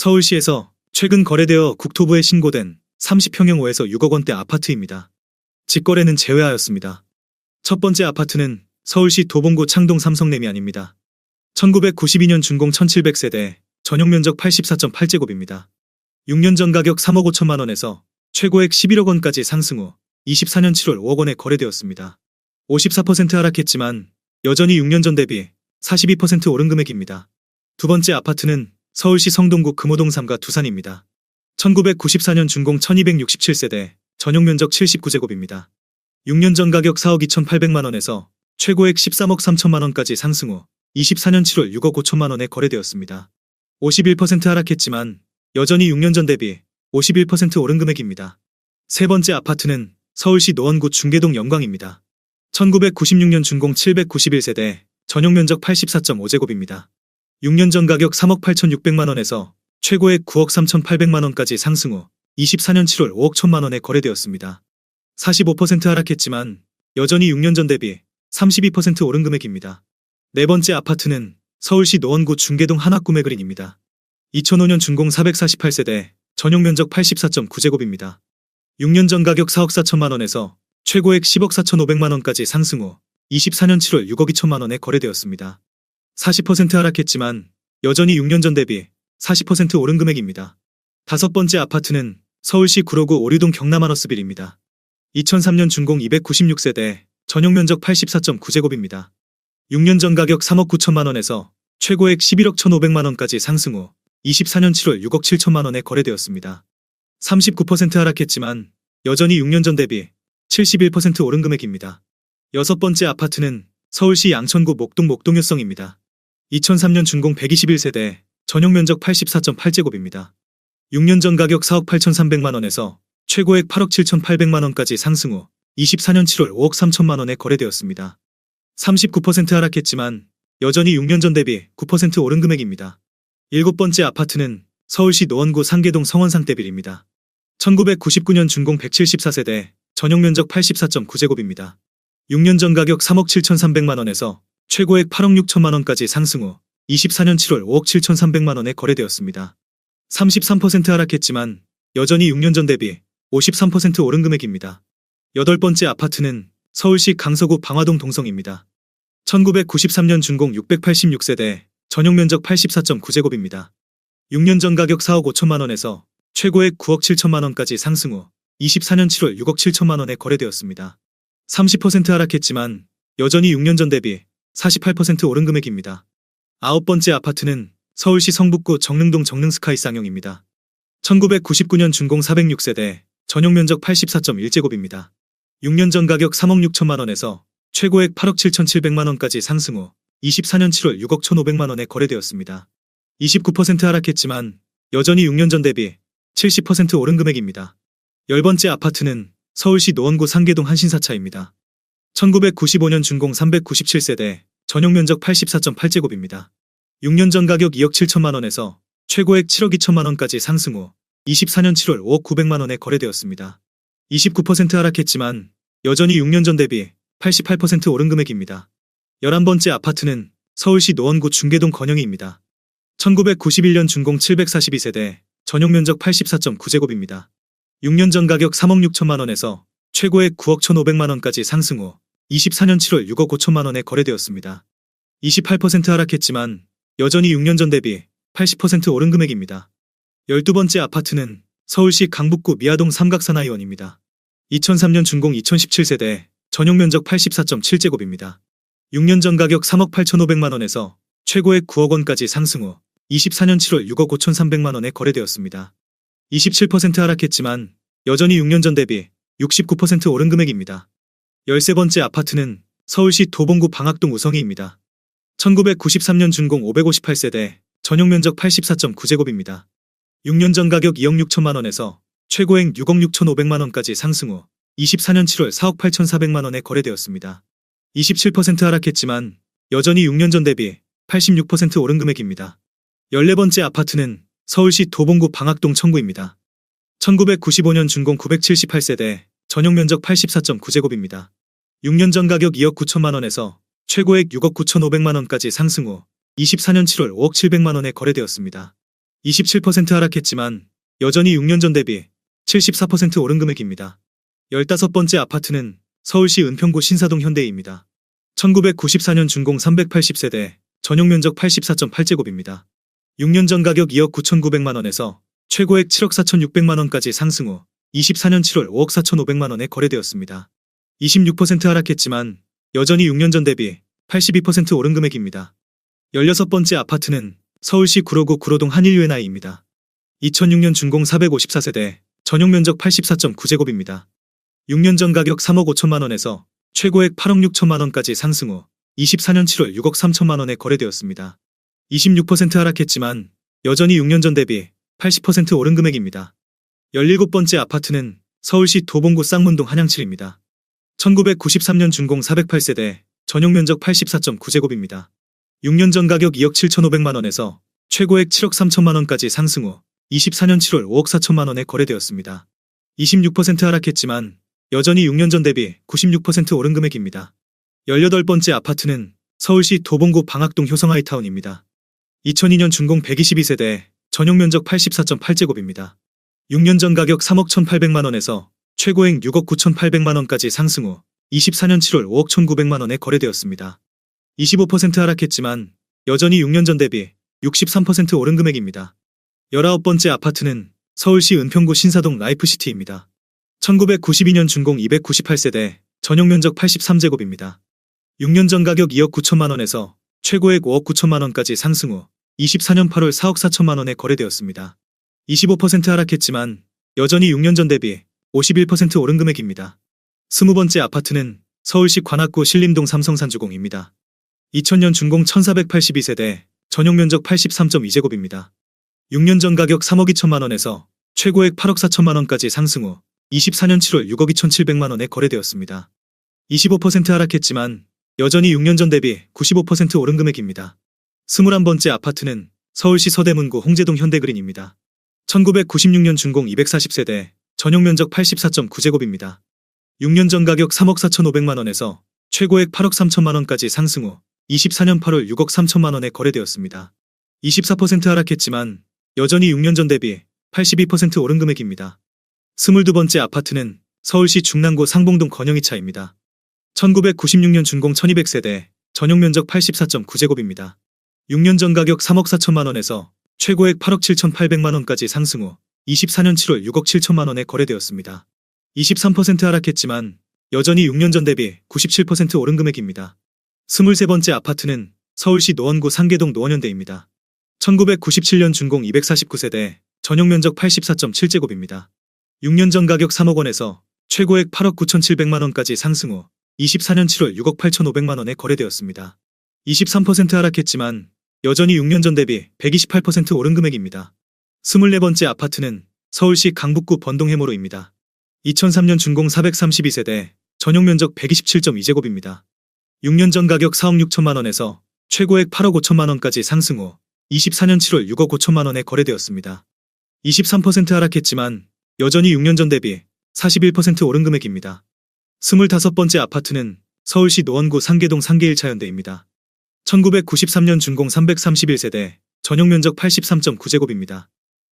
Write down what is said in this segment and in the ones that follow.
서울시에서 최근 거래되어 국토부에 신고된 30평형 5에서 6억 원대 아파트입니다. 직거래는 제외하였습니다. 첫 번째 아파트는 서울시 도봉구 창동 삼성레미안입니다. 1992년 준공 1700세대, 전용면적 84.8제곱입니다. 6년 전 가격 3억 5천만 원에서 최고액 11억 원까지 상승 후 24년 7월 5억 원에 거래되었습니다. 54% 하락했지만 여전히 6년 전 대비 42% 오른 금액입니다. 두 번째 아파트는 서울시 성동구 금호동 3가 두산입니다. 1994년 준공 1267세대, 전용면적 79제곱입니다. 6년 전 가격 4억 2,800만 원에서 최고액 13억 3천만 원까지 상승 후 24년 7월 6억 5천만 원에 거래되었습니다. 51% 하락했지만 여전히 6년 전 대비 51% 오른 금액입니다. 세 번째 아파트는 서울시 노원구 중계동 영광입니다. 1996년 준공 791세대, 전용면적 84.5제곱입니다. 6년 전 가격 3억 8,600만 원에서 최고액 9억 3,800만 원까지 상승 후 24년 7월 5억 1천만 원에 거래되었습니다. 45% 하락했지만 여전히 6년 전 대비 32% 오른 금액입니다. 네 번째 아파트는 서울시 노원구 중계동 한화구매그린입니다. 2005년 준공 448세대, 전용면적 84.9제곱입니다. 6년 전 가격 4억 4천만 원에서 최고액 10억 4,500만 원까지 상승 후 24년 7월 6억 2천만 원에 거래되었습니다. 40% 하락했지만 여전히 6년 전 대비 40% 오른 금액입니다. 다섯 번째 아파트는 서울시 구로구 오류동 경남하너스빌입니다. 2003년 준공 296세대, 전용면적 84.9제곱입니다. 6년 전 가격 3억 9천만 원에서 최고액 11억 1,500만 원까지 상승 후 24년 7월 6억 7천만 원에 거래되었습니다. 39% 하락했지만 여전히 6년 전 대비 71% 오른 금액입니다. 여섯 번째 아파트는 서울시 양천구 목동효성입니다. 2003년 준공 121세대, 전용면적 84.8제곱입니다. 6년 전 가격 4억 8,300만 원에서 최고액 8억 7,800만 원까지 상승 후 24년 7월 5억 3천만 원에 거래되었습니다. 39% 하락했지만 여전히 6년 전 대비 9% 오른 금액입니다. 일곱 번째 아파트는 서울시 노원구 상계동 성원상떼빌입니다. 1999년 준공 174세대, 전용면적 84.9제곱입니다. 6년 전 가격 3억 7,300만 원에서 최고액 8억 6천만 원까지 상승 후 24년 7월 5억 7,300만 원에 거래되었습니다. 33% 하락했지만 여전히 6년 전 대비 53% 오른 금액입니다. 여덟 번째 아파트는 서울시 강서구 방화동 동성입니다. 1993년 준공 686세대, 전용면적 84.9제곱입니다. 6년 전 가격 4억 5천만 원에서 최고액 9억 7천만 원까지 상승 후 24년 7월 6억 7천만 원에 거래되었습니다. 30% 하락했지만 여전히 6년 전 대비 48% 오른 금액입니다. 아홉 번째 아파트는 서울시 성북구 정릉동 정릉스카이 쌍용입니다. 1999년 준공 406세대, 전용면적 84.1제곱입니다. 6년 전 가격 3억 6천만 원에서 최고액 8억 7,700만 원까지 상승 후 24년 7월 6억 1,500만 원에 거래되었습니다. 29% 하락했지만 여전히 6년 전 대비 70% 오른 금액입니다. 열 번째 아파트는 서울시 노원구 상계동 한신사차입니다. 1995년 준공 397세대, 전용면적 84.8제곱입니다. 6년 전 가격 2억 7천만 원에서 최고액 7억 2천만 원까지 상승 후 24년 7월 5억 900만 원에 거래되었습니다. 29% 하락했지만 여전히 6년 전 대비 88% 오른 금액입니다. 11번째 아파트는 서울시 노원구 중계동 건영이입니다. 1991년 준공 742세대, 전용면적 84.9제곱입니다. 6년 전 가격 3억 6천만 원에서 최고액 9억 1,500만 원까지 상승 후 24년 7월 6억 5천만 원에 거래되었습니다. 28% 하락했지만 여전히 6년 전 대비 80% 오른 금액입니다. 12번째 아파트는 서울시 강북구 미아동 삼각사나이원입니다. 2003년 준공 2017세대, 전용면적 84.7제곱입니다. 6년 전 가격 3억 8,500만 원에서 최고액 9억 원까지 상승 후 24년 7월 6억 5,300만 원에 거래되었습니다. 27% 하락했지만 여전히 6년 전 대비 69% 오른 금액입니다. 13번째 아파트는 서울시 도봉구 방학동 우성이입니다. 1993년 준공 558세대, 전용면적 84.9제곱입니다. 6년 전 가격 2억 6천만 원에서 최고액 6억 6,500만 원까지 상승 후 24년 7월 4억 8,400만 원에 거래되었습니다. 27% 하락했지만 여전히 6년 전 대비 86% 오른 금액입니다. 14번째 아파트는 서울시 도봉구 방학동 청구입니다. 1995년 준공 978세대, 전용면적 84.9제곱입니다. 6년 전 가격 2억 9천만 원에서 최고액 6억 9,500만 원까지 상승 후 24년 7월 5억 700만 원에 거래되었습니다. 27% 하락했지만 여전히 6년 전 대비 74% 오른 금액입니다. 15번째 아파트는 서울시 은평구 신사동 현대입니다. 1994년 준공 380세대, 전용 면적 84.8제곱입니다. 6년 전 가격 2억 9,900만 원에서 최고액 7억 4,600만 원까지 상승 후 24년 7월 5억 4,500만 원에 거래되었습니다. 26% 하락했지만 여전히 6년 전 대비 82% 오른 금액입니다. 16번째 아파트는 서울시 구로구 구로동 한일유엔아이입니다. 2006년 준공 454세대, 전용 면적 84.9제곱입니다. 6년 전 가격 3억 5천만 원에서 최고액 8억 6천만 원까지 상승 후 24년 7월 6억 3천만 원에 거래되었습니다. 26% 하락했지만 여전히 6년 전 대비 80% 오른 금액입니다. 17번째 아파트는 서울시 도봉구 쌍문동 한양칠입니다. 1993년 준공 408세대, 전용 면적 84.9제곱입니다. 6년 전 가격 2억 7,500만 원에서 최고액 7억 3천만 원까지 상승 후 24년 7월 5억 4천만 원에 거래되었습니다. 26% 하락했지만 여전히 6년 전 대비 96% 오른 금액입니다. 18번째 아파트는 서울시 도봉구 방학동 효성하이타운입니다. 2002년 준공 122세대, 전용 면적 84.8제곱입니다. 6년 전 가격 3억 1,800만 원에서 최고액 6억 9,800만 원까지 상승 후 24년 7월 5억 1,900만 원에 거래되었습니다. 25% 하락했지만 여전히 6년 전 대비 63% 오른 금액입니다. 19번째 아파트는 서울시 은평구 신사동 라이프시티입니다. 1992년 준공 298세대, 전용 면적 83제곱입니다. 6년 전 가격 2억 9천만 원에서 최고액 5억 9천만 원까지 상승 후 24년 8월 4억 4천만 원에 거래되었습니다. 25% 하락했지만 여전히 6년 전 대비 51% 오른 금액입니다. 20번째 아파트는 서울시 관악구 신림동 삼성산주공입니다. 2000년 준공 1482세대, 전용 면적 83.2제곱입니다. 6년 전 가격 3억 2천만 원에서 최고액 8억 4천만 원까지 상승 후 24년 7월 6억 2,700만 원에 거래되었습니다. 25% 하락했지만 여전히 6년 전 대비 95% 오른 금액입니다. 21번째 아파트는 서울시 서대문구 홍제동 현대그린입니다. 1996년 준공 240세대, 전용 면적 84.9제곱입니다. 6년 전 가격 3억 4,500만 원에서 최고액 8억 3천만 원까지 상승 후 24년 8월 6억 3천만 원에 거래되었습니다. 24% 하락했지만 여전히 6년 전 대비 82% 오른 금액입니다. 22번째 아파트는 서울시 중랑구 상봉동 건영이차입니다. 1996년 준공 1200세대, 전용 면적 84.9제곱입니다. 6년 전 가격 3억 4천만 원에서 최고액 8억 7,800만 원까지 상승 후 24년 7월 6억 7천만 원에 거래되었습니다. 23% 하락했지만 여전히 6년 전 대비 97% 오른 금액입니다. 23번째 아파트는 서울시 노원구 상계동 노원현대입니다. 1997년 준공 249세대, 전용 면적 84.7제곱입니다. 6년 전 가격 3억 원에서 최고액 8억 9,700만 원까지 상승 후 24년 7월 6억 8,500만 원에 거래되었습니다. 23% 하락했지만 여전히 6년 전 대비 128% 오른 금액입니다. 24번째 아파트는 서울시 강북구 번동해모로입니다. 2003년 준공 432세대, 전용 면적 127.2제곱입니다. 6년 전 가격 4억 6천만 원에서 최고액 8억 5천만 원까지 상승 후 24년 7월 6억 5천만 원에 거래되었습니다. 23% 하락했지만 여전히 6년 전 대비 41% 오른 금액입니다. 25번째 아파트는 서울시 노원구 상계동 상계일차현대입니다. 1993년 준공 331세대, 전용 면적 83.9제곱입니다.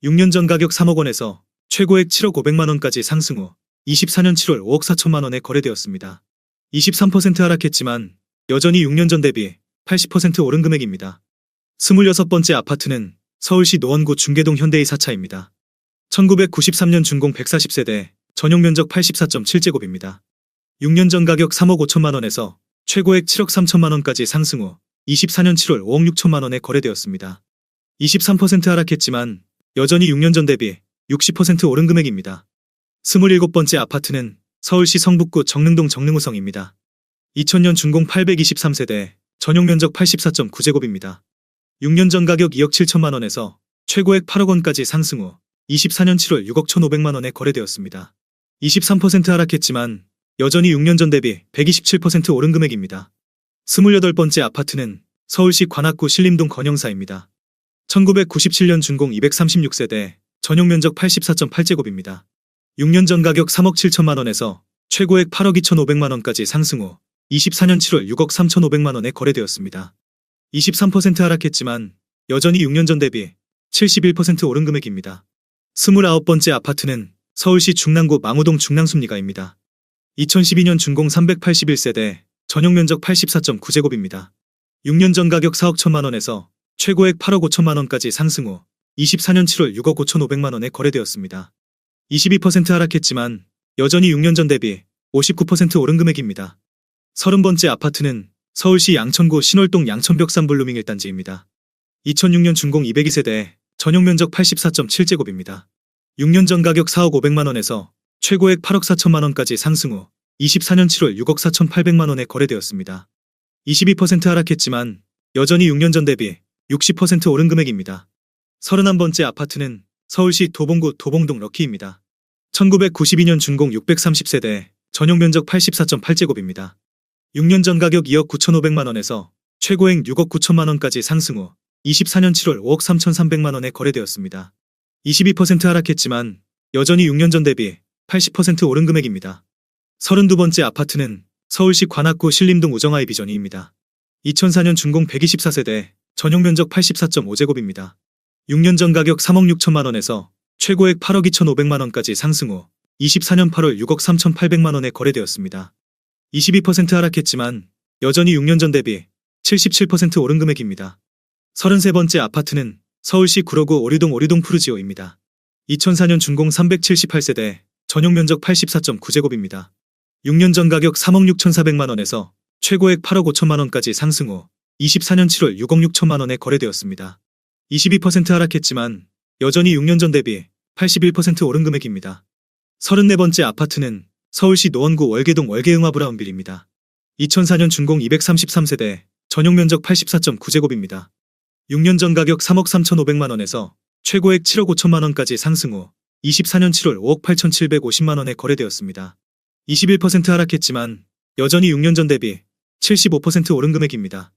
6년 전 가격 3억 원에서 최고액 7억 500만 원까지 상승 후 24년 7월 5억 4천만 원에 거래되었습니다. 23% 하락했지만 여전히 6년 전 대비 80% 오른 금액입니다. 26번째 아파트는 서울시 노원구 중계동 현대의 4차입니다. 1993년 준공 140세대, 전용 면적 84.7제곱입니다. 6년 전 가격 3억 5천만 원에서 최고액 7억 3천만 원까지 상승 후 24년 7월 5억 6천만 원에 거래되었습니다. 23% 하락했지만 여전히 6년 전 대비 60% 오른 금액입니다. 27번째 아파트는 서울시 성북구 정릉동 정릉우성입니다. 2000년 준공 823세대, 전용 면적 84.9제곱입니다. 6년 전 가격 2억 7천만 원에서 최고액 8억 원까지 상승 후 24년 7월 6억 1,500만 원에 거래되었습니다. 23% 하락했지만 여전히 6년 전 대비 127% 오른 금액입니다. 28번째 아파트는 서울시 관악구 신림동 건영사입니다. 1997년 준공 236세대, 전용 면적 84.8제곱입니다. 6년 전 가격 3억 7천만 원에서 최고액 8억 2,500만 원까지 상승 후 24년 7월 6억 3,500만 원에 거래되었습니다. 23% 하락했지만 여전히 6년 전 대비 71% 오른 금액입니다. 29번째 아파트는 서울시 중랑구 망우동 중랑순리가입니다. 2012년 준공 381세대, 전용 면적 84.9제곱입니다. 6년 전 가격 4억 1천만 원에서 최고액 8억 5천만 원까지 상승 후 24년 7월 6억 5천5백만 원에 거래되었습니다. 22% 하락했지만 여전히 6년 전 대비 59% 오른 금액입니다. 30번째 아파트는 서울시 양천구 신월동 양천벽산 블루밍 1단지입니다. 2006년 준공 202세대, 전용 면적 84.7제곱입니다. 6년 전 가격 4억 5백만 원에서 최고액 8억 4천만 원까지 상승 후 24년 7월 6억 4천8백만 원에 거래되었습니다. 22% 하락했지만 여전히 6년 전 대비 60% 오른 금액입니다. 31번째 아파트는 서울시 도봉구 도봉동 럭키입니다. 1992년 준공 630세대, 전용 면적 84.8제곱입니다. 6년 전 가격 2억 9천5백만 원에서 최고액 6억 9천만 원까지 상승 후 24년 7월 5억 3천3백만 원에 거래되었습니다. 22% 하락했지만 여전히 6년 전 대비 80% 오른 금액입니다. 32번째 아파트는 서울시 관악구 신림동 우정아이 비전이입니다. 2004년 준공 124세대, 전용 면적 84.5제곱입니다. 6년 전 가격 3억 6천만 원에서 최고액 8억 2천5백만 원까지 상승 후 24년 8월 6억 3천8백만 원에 거래되었습니다. 22% 하락했지만 여전히 6년 전 대비 77% 오른 금액입니다. 33번째 아파트는 서울시 구로구 오리동 푸르지오입니다. 2004년 준공 378세대, 전용 면적 84.9제곱입니다. 6년 전 가격 3억 6천4백만 원에서 최고액 8억 5천만 원까지 상승 후 24년 7월 6억 6천만 원에 거래되었습니다. 22% 하락했지만 여전히 6년 전 대비 81% 오른 금액입니다. 34번째 아파트는 서울시 노원구 월계동 월계응화브라운빌입니다. 2004년 준공 233세대, 전용 면적 84.9제곱입니다. 6년 전 가격 3억 3천5백만 원에서 최고액 7억 5천만 원까지 상승 후 24년 7월 5억 8천7백오십만 원에 거래되었습니다. 21% 하락했지만 여전히 6년 전 대비 75% 오른 금액입니다.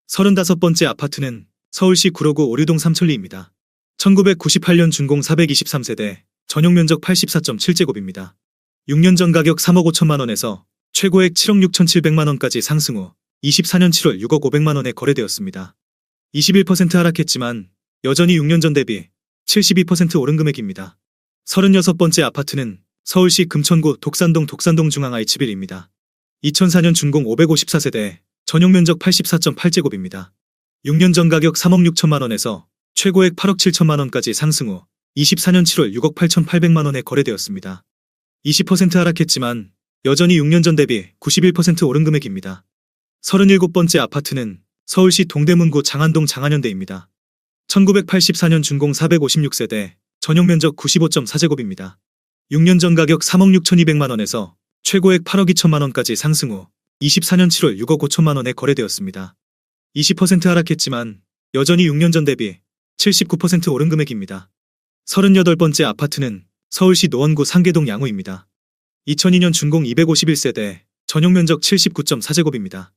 35번째 아파트는 서울시 구로구 오류동 삼천리입니다. 1998년 준공 423세대, 전용 면적 84.7제곱입니다. 6년 전 가격 3억 5천만 원에서 최고액 7억 6천7백만 원까지 상승 후 24년 7월 6억 5백만 원에 거래되었습니다. 21% 하락했지만 여전히 6년 전 대비 72% 오른 금액입니다. 36번째 아파트는 서울시 금천구 독산동 중앙아이츠빌입니다. 2004년 준공 554세대, 전용 면적 84.8제곱입니다. 6년 전 가격 3억 6천만 원에서 최고액 8억 7천만 원까지 상승 후 24년 7월 6억 8천8백만 원에 거래되었습니다. 20% 하락했지만 여전히 6년 전 대비 91% 오른 금액입니다. 37번째 아파트는 서울시 동대문구 장안동 장안현대입니다. 1984년 준공 456세대, 전용 면적 95.4제곱입니다. 6년 전 가격 3억 6천2백만 원에서 최고액 8억 2천만 원까지 상승 후 24년 7월 6억 5천만 원에 거래되었습니다. 20% 하락했지만 여전히 6년 전 대비 79% 오른 금액입니다. 38번째 아파트는 서울시 노원구 상계동 양우입니다. 2002년 준공 251세대, 전용 면적 79.4제곱입니다.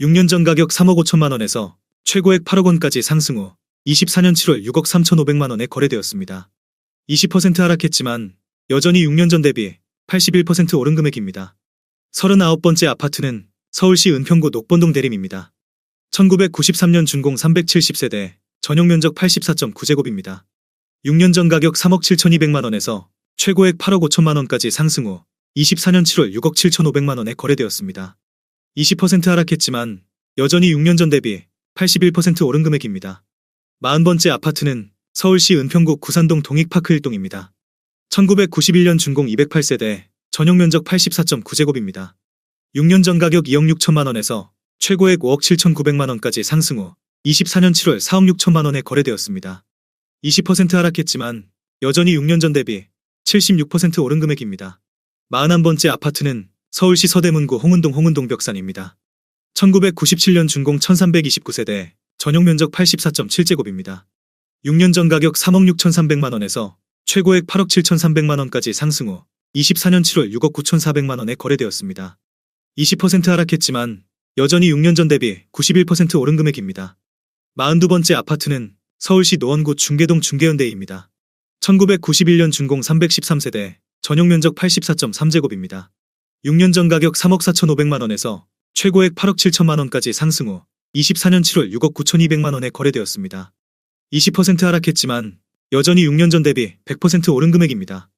6년 전 가격 3억 5천만 원에서 최고액 8억 원까지 상승 후 24년 7월 6억 3천5백만 원에 거래되었습니다. 20% 하락했지만 여전히 6년 전 대비 81% 오른 금액입니다. 39번째 아파트는 서울시 은평구 녹본동 대림입니다. 1993년 준공 370세대, 전용 면적 84.9제곱입니다. 6년 전 가격 3억 7천2백만 원에서 최고액 8억 5천만 원까지 상승 후 24년 7월 6억 7천5백만 원에 거래되었습니다. 20% 하락했지만 여전히 6년 전 대비 81% 오른 금액입니다. 40번째 아파트는 서울시 은평구 구산동 동익파크 1동입니다. 1991년 준공 208세대, 전용 면적 84.9제곱입니다. 6년 전 가격 2억 6천만 원에서 최고액 5억 7천9백만 원까지 상승 후 24년 7월 4억 6천만 원에 거래되었습니다. 20% 하락했지만 여전히 6년 전 대비 76% 오른 금액입니다. 41번째 아파트는 서울시 서대문구 홍은동 벽산입니다. 1997년 준공 1329세대, 전용 면적 84.7제곱입니다. 6년 전 가격 3억 6천3백만 원에서 최고액 8억 7천3백만 원까지 상승 후 24년 7월 6억 9천4백만 원에 거래되었습니다. 20% 하락했지만 여전히 6년 전 대비 91% 오른 금액입니다. 42번째 아파트는 서울시 노원구 중계동 중계현대입니다. 1991년 준공 313세대, 전용 면적 84.3제곱입니다. 6년 전 가격 3억 4천5백만 원에서 최고액 8억 7천만 원까지 상승 후 24년 7월 6억 9천2백만 원에 거래되었습니다. 20% 하락했지만 여전히 6년 전 대비 100% 오른 금액입니다.